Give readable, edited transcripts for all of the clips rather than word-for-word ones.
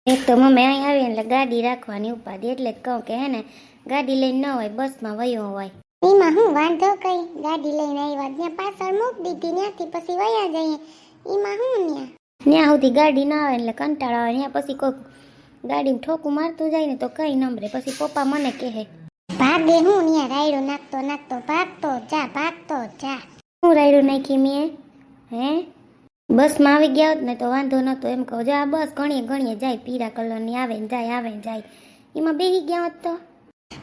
એક તો મમ્મી અહીં આવી એટલે ગાડી રાખવાની ઉપાધિ એટલે જ કહું કે હે ને ગાડી લઈને ન હોય બસમાં વયો હોય. એમાં હું વાંધો કઈ ગાડી લઈને આવ્યા ત્યાં પાછળ મૂકી દીધી ત્યાંથી પછી વયા જઈએ એમાં હું ત્યાં સુધી ગાડી ના આવે એટલે કંટાળો આવે ત્યાં પછી કોઈક ગાડીમાં ઠોકું મારતું જાય ને તો કઈ નંબરે પછી પપ્પા મને કહે ભાગે હું ત્યાં રાયડો નાખતો નાખતો ભાગતો જા. હું રાયડું નાખી મેં હે બસમાં આવી ગયા હોત ને તો વાંધો નતો એમ કહો જો આ બસ ઘણીએ જાય પીળા કલરની આવે ને જાય એમાં બેસી ગયા હોત તો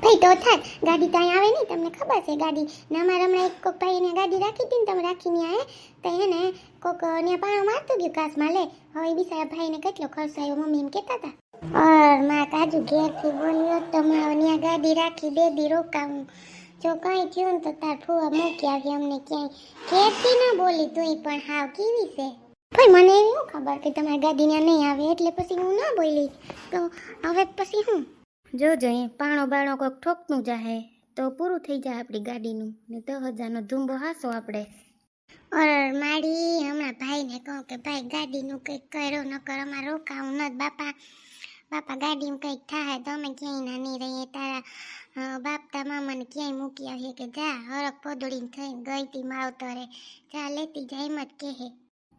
ભાઈ તો થાત ગાડી ત્યાં આવે નહીં તમને ખબર છે ગાડી ને અમારે હમણાં એક કોક ભાઈને ગાડી રાખી હતી ને તમે રાખીને આયા તો એને કોક ને પાણો મારતું ગયું કાસમાં લે હવે બિચારા ભાઈને કેટલો ખર્ચ આવ્યો મમ્મી એમ કહેતા હતા માં કાજુ ઘેરથી બોલ્યો તમે ત્યાં ગાડી રાખી બે દી રોકાવું જો કઈ થયું ને તો તાર ફુવા મૂકી આવી અમને ક્યાંય ઘેરથી ના બોલી તું પણ હાવ કેવી છે ભાઈ મને એવી શું ખબર કે તમારી ગાડી ત્યાં નહીં આવે એટલે પછી હું ના બોલી તો હવે પછી હું જોજો એ પાણો બાણો કોઈક ઠોકતું જાહે તો પૂરું થઈ જાય આપણી ગાડીનું ને 10,000નો ધૂંબો હાસો આપણે. મારી હમણાં ભાઈને કહું કે ભાઈ ગાડીનું કંઈક કરો ન કરો અમારે રોકાવું નથી બાપા ગાડીમાં કંઈક થાય તો અમે ક્યાંય ના નહીં રહીએ તારા બાપતા મામાને ક્યાંય મૂકી આવીએ કે જા હરક પોદળીને થઈને ગઈ તી માવતરે જા લેતી જાય એમ જ કહે.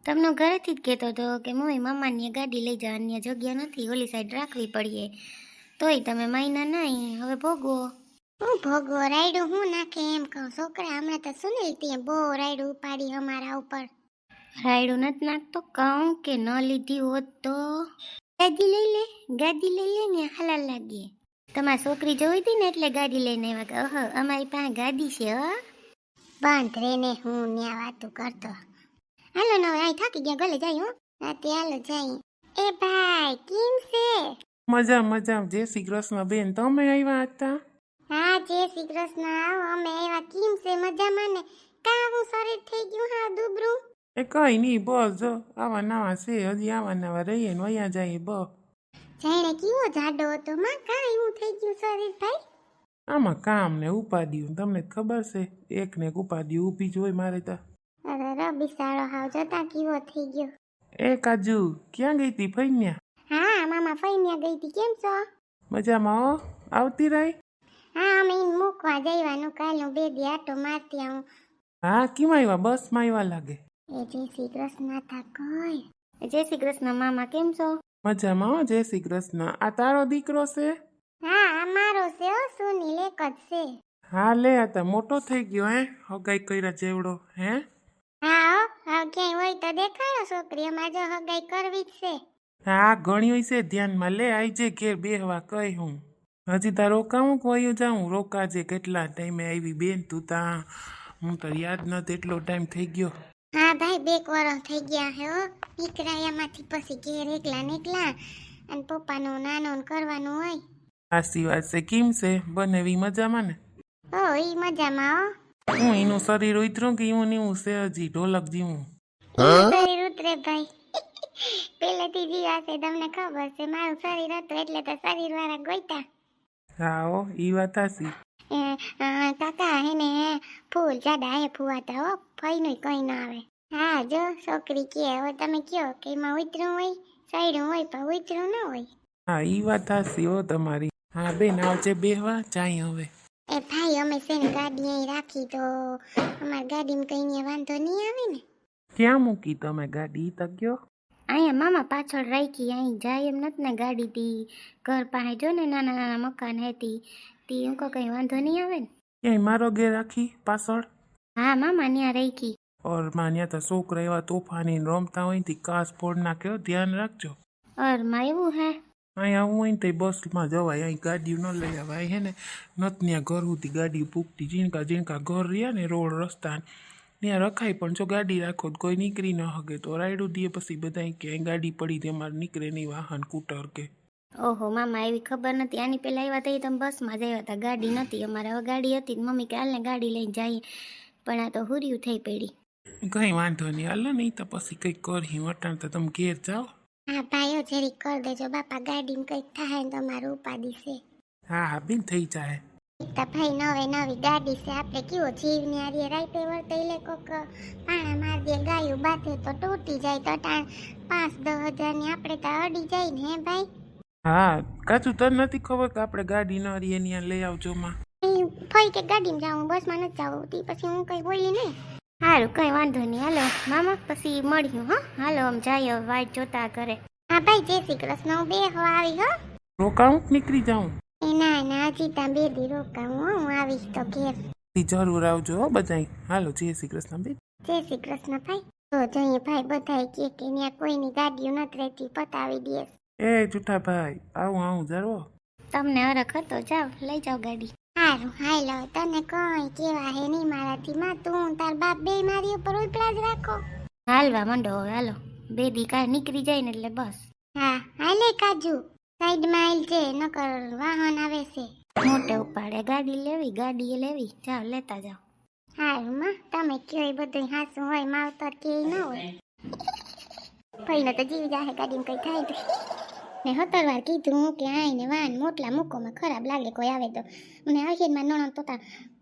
તમને ઘરેથી જ કહેતો હતો કે મમ્મી મામાની ગાડી લઈ જવાની જગ્યા નથી ઓલી સાઈડ રાખવી પડીએ તોય તમે મહિના નહીં હવે ભોગવો. હું ભોગવો રાયડું હું નાખે એમ કહું છોકરા હમણાં તો સુનિલ ત્યાં બહુ રાયડું ઉપાડી અમારા ઉપર. રાયડું નથી નાખતો કહું કે ન લીધી હોત તો ગાડી લઈ લે ને હાલા લાગીએ. તમારી છોકરી જોઈ હતી ને એટલે ગાડી લઈને આવ્યા કે અમારી પાસે ગાડી છે બંધ રે ને હું ન્યા વાતું કરતો. હાલો ને હવે થાકી ગયા ગલે જાય હો રાતે હાલો જાય. એ ભાઈ કેમ છે? મજા જય શ્રી કૃષ્ણ બેન તમે આવ્યા હતા? હા જય શ્રી કૃષ્ણ આવો અમે આવ્યા કેમ છે મજામાં ને કાવું શરીર થઈ ગયું હા દુબરું? એ કઈ નહીં બસ જો આવા નવા છે હજી આવા નવા રહીએ ને વયા જઈએ બસ. જાણે કેવો જાડો હતો માં કાઈ હું થઈ ગયું શરીર ભાઈ? આમાં કામ ને ઉપાડ્યું તમને ખબર છે એક ને એક ઉપાડ્યું ઊભી જ હોય મારે તો. અરે રબી સાળો હાવ જતા કેવો થઈ ગયો. એ કાજુ ક્યાં ગઈ તી ફઈન્યા? હા મામા ફઈન્યા ગઈ તી કેમ છો? મજામાં હો આવતી રહી? હા અમે એને મૂકવા જઈવાનું કાલનું બે દી આટો મારતી આવું. હા કેમ આવ્યા બસમાં આવ્યા લાગે. એ જય શ્રી કૃષ્ણ થા કોઈ. જય શ્રી કૃષ્ણ મામા કેમ છો? મજામાં હો જય શ્રી કૃષ્ણ. આ તારો દીકરો છે? હા આ મારો છે હો સુનિલ એક જ છે. હા લે આ તો મોટો થઈ ગયો હે હગાઈ કર્યા જેવડો હે? હા હા ક્યાંય હોય તો દેખાડો છોકરી અમારે જો હગાઈ કરવી જ છે. હા ઘણી છે ધ્યાનમાં લે આઈ જે ઘેર બેહવા કઈ હું હજી તાર રોકાવું કયું જાઉં રોકાજે કેટલા ટાઈમે આવી બેન તું તા હું તો યાદ નથી એટલો ટાઈમ થઈ ગયો. હા ભાઈ 2 વર્ષ થઈ ગયા હે હો નીકળાયામાંથી પછી ઘેર એકલા અને પપ્પાનું નાનું કરવાનું હોય. સાચી વાત છે કેમ છે બનેવી મજામાં ને? ઓ ઈ મજામાં હો. હું એનું શરીર ઉતરું કે એવું ને એવું છે હજી ઢોલક જેવું? શરીર ઉતરે ભાઈ પહેલેથી જીવા છે તમને ખબર છે મારું શરીર હતું એટલે તો શરીર વાળા ગોઈતા. હા હો ઈ વાત હાચી. કાકા હેને ફૂલ જાડા હે ફુવાતા હો ફઈનું કઈ ના આવે. હા જો છોકરી કે હવે તમે કયો કે એમાં ઉતરું હોય સૈડું હોય પણ ઉતરું ના હોય. હા ઈ વાત હાચી હો તમારી. હા બેન આવજે બેહવા જાય હવે. એ ભાઈ અમે છે ને ગાડી અહીં રાખી તો અમારી ગાડીમાં કઈ વાંધો નહીં આવે ને? ક્યાં મૂકી તમે ગાડી તો કયો? અહીંયા મામા પાછળ રાખી અહીં જાય એમ નથી ને ગાડી તી ઘર પાસે જો ને નાના મકાન હતી તી હું કઈ વાંધો નહીં આવે ને? ક્યાંય મારો ઘેર રાખી પાછળ? હા મામા ત્યાં રાખી. ઓર માં ત્યાં તો છોકરા એવા તોફાની રમતા હોય ને કાચ ફોડ નાખ્યો ધ્યાન રાખજો. માં એવું હે? અહીંયા આવું હોય ને તો બસમાં જવાય અહીં ગાડી ન લઈ આવાય હે ને નથી ત્યાં ઘર સુધી ગાડી પૂગતી ઝીણકા ઘર રહ્યા ને રોડ રસ્તા ત્યાં રખાય પણ જો ગાડી રાખો તો કોઈ નીકળી ન શકે તો રાયડું દે પછી બધા ક્યાંય ગાડી પડી તે અમારે નીકળે નહીં વાહન કૂટર કે. ઓહો મામા એવી ખબર નથી આની પહેલા આવ્યા હતા તમે બસમાં જ આવ્યા હતા ગાડી નથી અમારે હવે ગાડી હતી મમ્મી કે હાલને ગાડી લઈને જઈએ પણ આ તો હુર્યું થઈ પડી. કંઈ વાંધો નહીં હાલો નહીં તો પછી કંઈક કરી વટાણ તો તમે ઘેર જાઓ. હા ભાઈઓ જરી કરી દેજો બાપા ગાડીમાં કંઈક થાય ને તમારું ઉપાડી છે. હા હા બેન થઈ જાય. તો ભાઈ નવી ગાડી છે આપણે કેવો જીવની આરીએ રાઈતે વર્તે એટલે કોક પાણા માર દે ગાયું બાંધે તો તૂટી જાય તો 5-10 હજારની આપણે તો અડી જાય ને હે ભાઈ. હા કાચું તને નથી ખબર કે આપણે ગાડી ન રહી એની લઈ આવજો માં. અહીં ફઈ કે ગાડીમાં જાઉં, બસમાં નથી જાવું. તી પછી હું કઈ બોલી નહીં. સારું કઈ વાંધો નહીં, હાલો મામા પછી મળ્યું. હા હાલો આમ જાય વાઈટ જોતા કરે. હા ભાઈ, જય શ્રી કૃષ્ણ. હું બેહવા આવી હો. રોકાવું કે નીકળી જાઉં? એ ના ના, હજી ત્યાં 2 દી રોકાવું હો. હું આવીશ તો ઘેર. જરૂર આવજો હો બધાય. હાલો જય શ્રી કૃષ્ણ બેન. જય શ્રી કૃષ્ણ ભાઈ. તો જઈએ ભાઈ, બધાય કે ત્યાં કોઈની ગાડીઓ નથી રહેતી, પતાવી દે. એ જૂઠા ભાઈ આવું જરો. તમને હરખ હતો, જાઓ લઈ જાઓ ગાડી. હારું હાલો, તને કઈ કેવા હે નહીં મારાથી. માં તું તાર બાપ બે મારી ઉપર ઉપલા જ રાખો. હાલવા માંડો હવે, હાલો 2 દી કાંઈ નીકળી જાય ને એટલે બસ. હા હાલે કાજુ, સાઈડમાં આઈલ છે, નકર વાહન આવે છે. મોટે ઉપાડે ગાડી લેવી, જાઓ લેતા જાઓ. હારું માં, તમે કયો એ બધું હાસું હોય, માવતર કે ન હોય. ભાઈને તો જીવ જાહે ગાડીમાં કઈ થાય તો. ને 17 વાર કીધું હું કે આઈને વાન મોટલા મૂકોમાં ખરાબ લાગે કોઈ આવે તો. મને આવશે માં નણંદ તો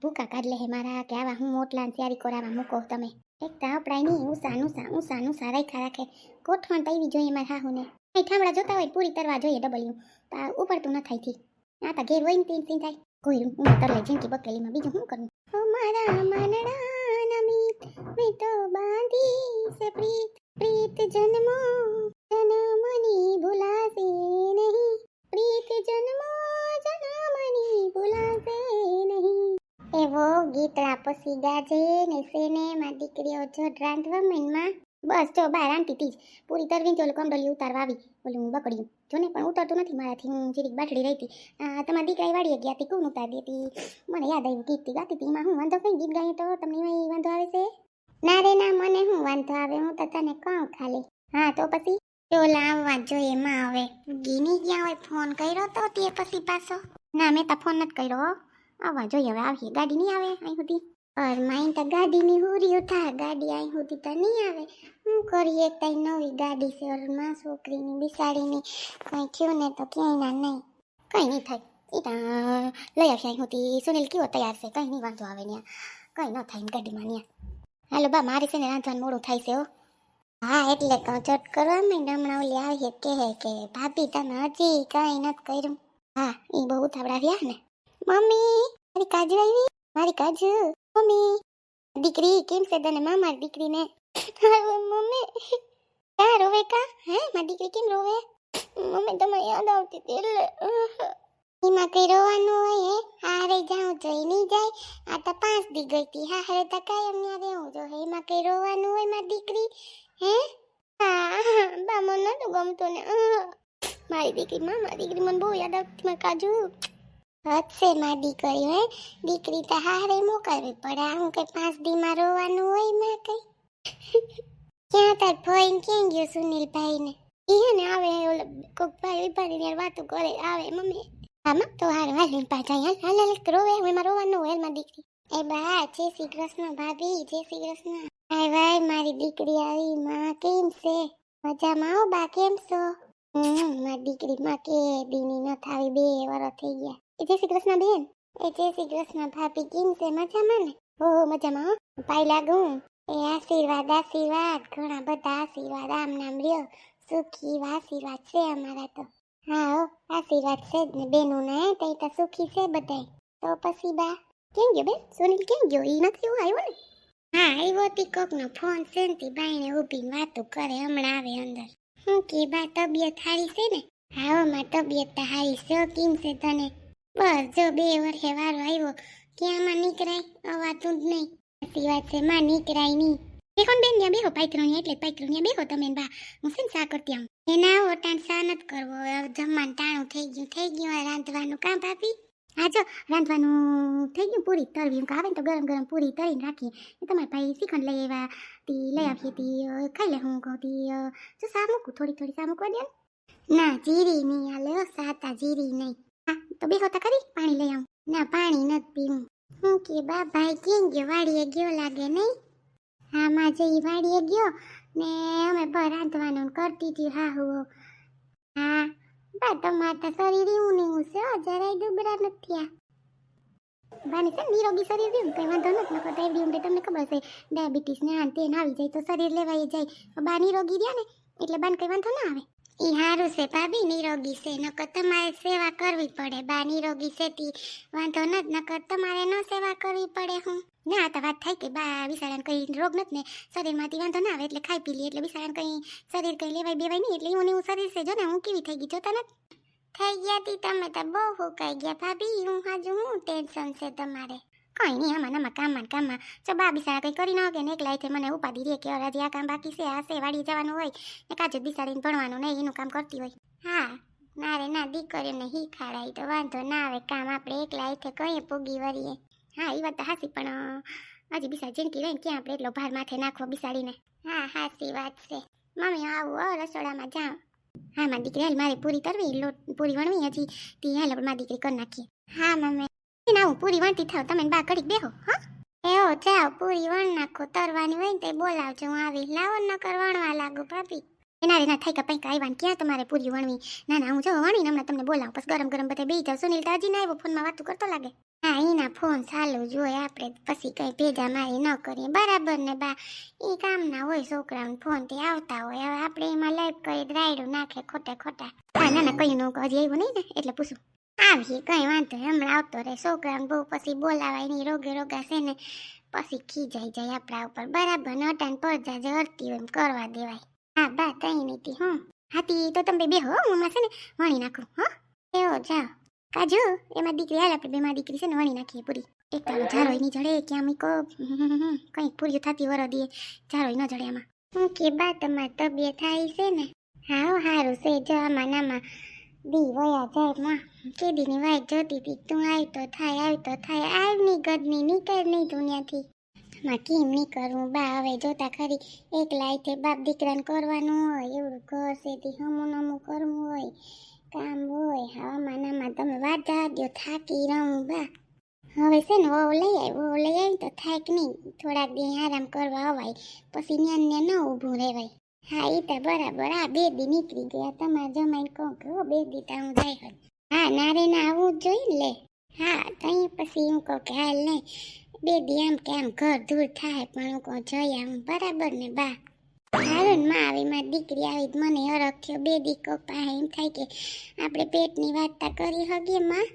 ભૂકા કાઢ લે મારા કે આવા હું મોટલા તૈયારી કરાવવા મૂકો તમે. એક તો આપડાય નહીં, ઊંસા રાખ્યા રાખે. ગોઠવણ તો એવી જોઈએ મારા હાહુને. અહીં ઠામડા જોતા હોય પૂરી તરવા જોઈએ ડબલ્યુ, તો ઉપડતું ન થાય થી. આ તો ઘેર હોય ને તીન થાય કોઈ હું તરલે જિંદગી બકેલીમાં બીજું શું કરું. મારા મનડા નમીત મેં તો બાંધી સે પ્રીત જન્મો જન્મની ભૂલાશે નહીં, પ્રીત જન્મો જન્મની ભૂલાશે નહીં. એવો ગીતડા પછી ગાજે ને સેને માં દીકરીઓ જો રાંધવા મનમાં. બસ જો બહાર આંટી તીજ પૂરી તરવી ચોલું કમડલી ઉતારવા આવી. ઓલું બકડ્યું જો ને પણ ઉતરતું નથી મારાથી. હું જીરીક બાટડી રહી હતી. તમારા દીકરા વાડીએ ગયા હતી, કોણ ઉતારી દેતી મને યાદ આવ્યું. ગીત ગાતી હતી. એમાં હું વાંધો કઈ ગીત ગાયું તો તમને એમાં વાંધો આવે છે? ના રે ના, મને હું વાંધો આવે, હું તો તને કહું ખાલી. હા તો પછી ચોલા આવવા જોઈએ માં. હવે ગીની ગયા હોય, ફોન કર્યો તો તે પછી પાછો. ના મેં તો ફોન નથી કર્યો. આવવા જોઈએ હવે, આવીએ. ગાડી નહીં આવે અહીં સુધી? और माइन तो गाड़ी नहीं हो रही था, गाड़ी आई होती तो नहीं आवे. હું કરીએ તઈ નવી ગાડી છે और માં છોકરીની બિસાડીની કઈ થયું ને તો ક્યાંય ના નહીં. કઈ નહીં થાય એ તો લઈ આવશે અહીં હોતી. સુનિલ કેવો તૈયાર છે, કઈ નહીં વાંધો આવે ને. કઈ ન થાય ગાડીમાં ને. હાલો બા, મારી છે ને રાંધવાનું મોડું થાય છે હો. હા એટલે કહું ચટ કરવા મેં હમણાં ઓલી આવીએ કહે કે ભાભી તમે હજી કઈ નથી કર્યું. હા એ બહુ ઉતાવળા રહ્યા ને. મમ્મી મારી કાજુ આવી, મારી કાજુ. મમ્મી દીકરી કેમ છે તને? મારી દીકરીને મમ્મી ક્યાં રોવે કા? હે મારી દીકરી કેમ રોવે? મમ્મી તમે યાદ આવતી હતી એટલે. એમાં કઈ રોવાનું હોય હે? હારે જાઉં જોઈ નહીં જાય. આ તો 5 દી ગઈ હતી. હારે તો કાયમ ત્યાં રહેવું જોઈએ. એમાં કઈ રોવાનું હોય મારી દીકરી? હે હા બા મને નતું ગમતું ને. મારી દીકરી મારી દીકરી મને બહુ યાદ આવતી. મારી કાજુ હદશે માં દીકરી હે. દીકરી તો હારે મોકલવી પડે. હું કઈ 5 દીમાં રોવાનું હોય માં કઈ. ક્યાં તાર ફોઈન ક્યાં ગયો સુનિલભાઈ ને? ઈ હે ને આવે ઓલો કોક ભાઈ વિભાની યાર વાતો કરે આવે. મમ્મી આમાં તો હાર હાલ પાછા હાલ રોવે. હું એમાં રોવાનું હોય માં દીકરી. એ બા જય શ્રી કૃષ્ણ ભાભી, જય શ્રી કૃષ્ણ. હાય ભાઈ મારી દીકરી આવી. માં કેમ છે? મજામાં આવો બા, કેમ છો? મારી દીકરી માં કે દીની ન થાવી 2 વર્ષ થઈ ગયા. જય શ્રી કૃષ્ણ બેન. એ જય શ્રી કૃષ્ણ ભાભી, કેમ છે? મજામાં ને? હો મજામાં હો. પાઈ લાગું. એ આશીર્વાદ ઘણા બધા આશીર્વાદ. આમ નામ રહ્યો સુખી આશીર્વાદ છે અમારા તો. હા હો આશીર્વાદ છે જ ને બેનું ને. તો તો સુખી છે બધાય. તો પછી બા કેમ ગયો બેન? સુનિલ કેમ ગયો? ઈ નથી આવ્યો ને? હા આવ્યો તી કોક નો ફોન છે ને બાઈને ઊભી વાતો કરે. હમણાં આવે અંદર. હું કે બા તબિયત હારી છે ને? હા હો માં તબિયત તો હારી છે. કેમ છે તને? બસ જો 2 વર્ષે વારો આવ્યો. ક્યાંમાં નીકળાય? અવાતું જ નહીં. સાચી વાત છે માં, નીકળાય નહીં. બેહોન બેન ત્યાં બેહો પાઇત્રોની, એટલે પાઇત્રોની બેહો તમે બા. હું છે ને શા કરતી આવું. એના ઓટાણ શા નથી કરવો. જમવાનું ટાણું થઈ ગયું. રાંધવાનું કામ ભાભી? હા જો રાંધવાનું થઈ ગયું. પૂરી તરવી આવે ને તો ગરમ પૂરી તરીને રાખીએ. તમારા ભાઈ શ્રીખંડ લઈ આવ્યા તી લઈ આપીએ તી ખાઈ લે. હું કહું તી જો સા મૂકું, થોડી સા મૂકવા દે. ના જીરી નહીં હાલે, સાતા જીરી નહીં. હા તો બેહો તો કરી, પાણી લઈ આવું. ના પાણી નથી પીવું. હું કે બા ભાઈ કેમ ગયો? વાડીએ ગયો લાગે નહીં? હા માં જઈ વાડીએ ગયો ને અમે બહાર રાંધવાનું કરતી હતી. હા હું હા બા તમારે તો શરીર એવું ને એવું છે, જરાય દુબળા નથી. આ બાને છે નિરોગી શરીર રહ્યું કંઈ વાંધો નથી. નકર ડાયાબિટીસ તમને ખબર છે ડાયાબિટીસ ને આ તે આવી જાય તો શરીર લેવાઈ જાય. બા નિરોગી રહ્યા ને એટલે બાને કંઈ વાંધો ના આવે. ઈ હારું છે ભાભી, નિરોગી છે. નકર તમારે સેવા કરવી પડે. બા નિરોગી છે તી વાંધો નથી, નકર તમારે ન સેવા કરવી પડે. હું ના તો વાત થાય કે બા બિચારાને કઈ રોગ નથી ને શરીરમાંથી વાંધો ના આવે એટલે ખાઈ પી લે એટલે બિચારાને કઈ શરીર કઈ લેવાય બેવાય નહીં એટલે એવું શરીર છે. જો ને હું કેવી થઈ ગઈ જોતા નથી. થઈ ગયા તી તમે તો બહુ હુકાઈ ગયા ભાભી. હું હાજુ હું ટેન્શન છે તમારે? કઈ નહીં, આમાં કામમાં જો બા બિચારા કઈ કરી ન કે ને એકલા છે મને ઉપાધિ રે કે હજી આ કામ બાકી છે, આ છે વાડી જવાનું હોય ને કાજુ બિચારીને ભણવાનું નહીં એનું કામ કરતી હોય. હા ના રે ના, દીકરીઓને શીખાડાય તો વાંધો ના આવે કામ. આપણે એકલા છે કઈ પૂગી વળીએ. હા એ વાત તો હાસી, પણ હજી બિચારી જિંદગી રહી ને ક્યાં આપણે એટલો ભાર માથે નાખવો બિસાડીને. હા હાસી વાત છે. મમ્મી આવું રસોડામાં જાઉં. હા મારી દીકરી હાલ મારે પૂરી કરવી, લોટ પૂરી વણવી હજી તી હાલ આપણે મારી દીકરી કરી નાખીએ. હા મમ્મી ના હું પૂરી વણતી થાવ, તમે બા ઘડીક બેહો. હા એવો જાઓ પૂરી વણ નાખો, તરવાની હોય ને તે બોલાવજો હું આવી. લાવો ન કર વણવા લાગુ ભાભી. એના રે ના થાય કે પૈક આવ્યા ક્યાં તમારે પૂરી વણવી? ના ના હું જો વણીને હમણાં તમને બોલાવું, પછી ગરમ ગરમ બધે બેસી જાવ. સુનિલ તો હજી ના આવ્યો, ફોનમાં વાતું કરતો લાગે. હા એના ફોન ચાલુ જ હોય, આપણે પછી કઈ ભેજા મારી ન કરીએ બરાબર ને બા. એ કામના હોય છોકરાઓને ફોન થી આવતા હોય, હવે આપણે એમાં લાઈવ કરી રાયડું નાખે ખોટા. હા ના ના કયું ન હજી આવ્યું નહીં ને એટલે પૂછું. આવીએ કઈ વાંધો હમણાં આવતો રે. છોકરાને બહુ પછી બોલાવાય નહીં, રોગા છે ને પછી ખીજાઈ જાય આપણા ઉપર. બરાબર ને અટાણ પડજા જે હરતી હોય એમ કરવા દેવાય. હા બા કઈ નથી. હું હાથી તો તમે બેહો, હું હમણાં છે ને વણી નાખું. હા એવો જાઓ કાજુ એમાં દીકરી હાલ આપણે બેમાં દીકરી છે ને વણી નાખીએ પૂરી. એક તારો ઝારોય નહીં જડે ક્યાં મીકો કઈ પૂરીઓ થતી વરો દે ઝારોય ન જડે આમાં. હું કે બા તમારી તબિયત થાય છે ને? હા હારું છે. જો આમાં નામાં દી વયા જાય માં કેદીની વાઈટ જોતી હતી. તું આવી તો થાય આવની ગદની નીકળ નહીં દુનિયાથી. માં કેમ નહીં કરવું બા? હવે જોતા ખરી એકલા તે બાપ દીકરાને કરવાનું હોય, એવડું ઘર છે તે હમું કરવું હોય, કામ હોય. હવામાં નામાં તમે વાત જવા દો, થાકી રહું બા. હવે છે ને વહુ લઈ આવી તો થાક નહીં, થોડાક દી આરામ કરવા અવાય, પછી ન્યા ન ઊભું રહેવાય. હા એ તો બરાબર. આ 2 દી નીકળી ગયા તમારે જમાઈને કહું કે 2 દી તો હું જાય હોય. હા ના રે ના આવું જ જોઈએ લે. હા તઈ પછી હું કહું કે હાલ નહીં 2 દી આમ કે આમ ઘર દૂર થાય પણ હું કહું જઈ આવું. બરાબર ને બા? હારું ને માં આવી મારી દીકરી આવી મને હરખ થયો. 2 દી કોક પાસે એમ થાય કે આપણે પેટની વાર્તા કરી હગીએ માં.